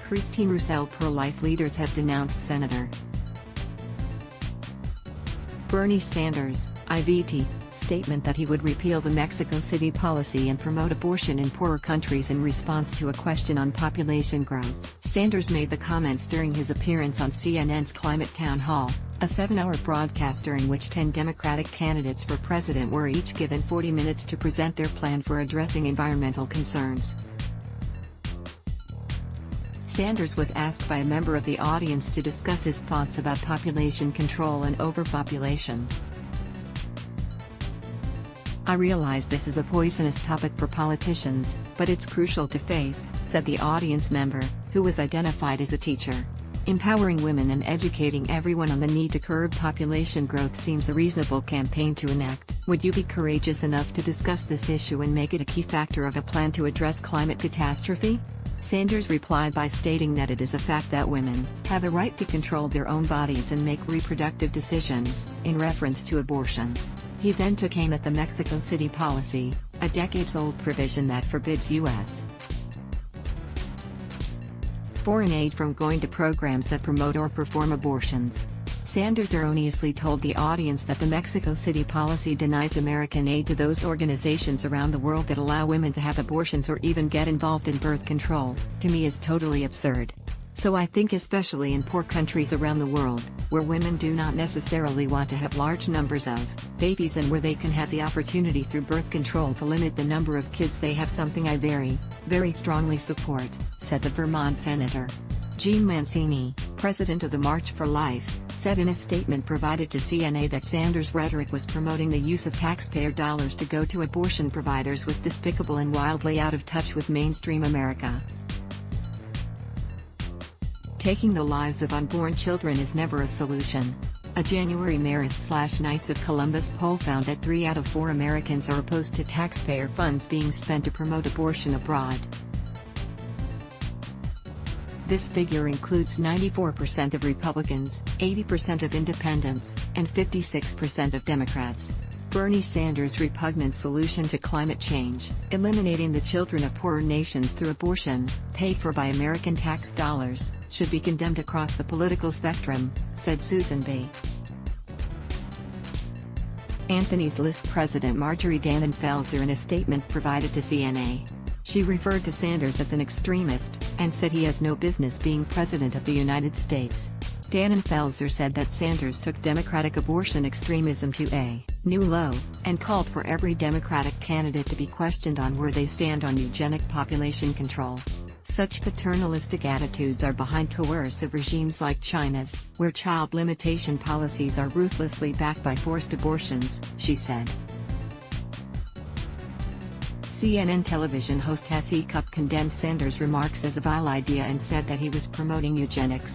Christine Roussel. Pro-life leaders have denounced Senator Bernie Sanders' IVT statement that he would repeal the Mexico City policy and promote abortion in poorer countries in response to a question on population growth. Sanders made the comments during his appearance on CNN's Climate Town Hall, a 7-hour broadcast during which 10 Democratic candidates for president were each given 40 minutes to present their plan for addressing environmental concerns. Sanders was asked by a member of the audience to discuss his thoughts about population control and overpopulation. "I realize this is a poisonous topic for politicians, but it's crucial to face," said the audience member, who was identified as a teacher. "Empowering women and educating everyone on the need to curb population growth seems a reasonable campaign to enact. Would you be courageous enough to discuss this issue and make it a key factor of a plan to address climate catastrophe?" Sanders replied by stating that it is a fact that women have a right to control their own bodies and make reproductive decisions, in reference to abortion. He then took aim at the Mexico City policy, a decades-old provision that forbids U.S. foreign aid from going to programs that promote or perform abortions. Sanders erroneously told the audience that the Mexico City policy denies American aid to those organizations around the world that allow women to have abortions or even get involved in birth control. "To me is totally absurd. So I think especially in poor countries around the world, where women do not necessarily want to have large numbers of babies and where they can have the opportunity through birth control to limit the number of kids they have, something I very, very strongly support," said the Vermont Senator. Jean Mancini, president of the March for Life, said in a statement provided to CNA that Sanders' rhetoric was promoting the use of taxpayer dollars to go to abortion providers was despicable and wildly out of touch with mainstream America. Taking the lives of unborn children is never a solution. A January Marist/Knights of Columbus poll found that 3 out of 4 Americans are opposed to taxpayer funds being spent to promote abortion abroad. This figure includes 94% of Republicans, 80% of Independents, and 56% of Democrats. Bernie Sanders' repugnant solution to climate change, eliminating the children of poorer nations through abortion, paid for by American tax dollars, should be condemned across the political spectrum, said Susan B. Anthony's List president Marjorie Dannenfelser in a statement provided to CNA. She referred to Sanders as an extremist, and said he has no business being president of the United States. Dannenfelser said that Sanders took Democratic abortion extremism to a new low, and called for every Democratic candidate to be questioned on where they stand on eugenic population control. Such paternalistic attitudes are behind coercive regimes like China's, where child limitation policies are ruthlessly backed by forced abortions, she said. CNN television host Hesse Cup condemned Sanders' remarks as a vile idea and said that he was promoting eugenics.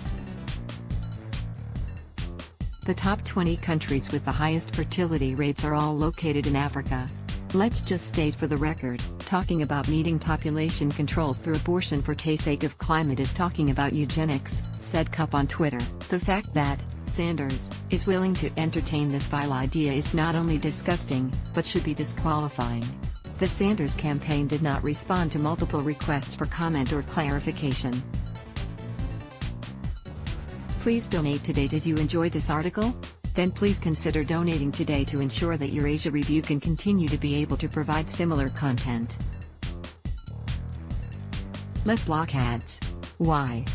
The top 20 countries with the highest fertility rates are all located in Africa. Let's just state for the record, talking about meeting population control through abortion for the sake of climate is talking about eugenics, said Cup on Twitter. The fact that Sanders is willing to entertain this vile idea is not only disgusting, but should be disqualifying. The Sanders campaign did not respond to multiple requests for comment or clarification. Please donate today. Did you enjoy this article? Then please consider donating today to ensure that Eurasia Review can continue to be able to provide similar content. Let's block ads. Why?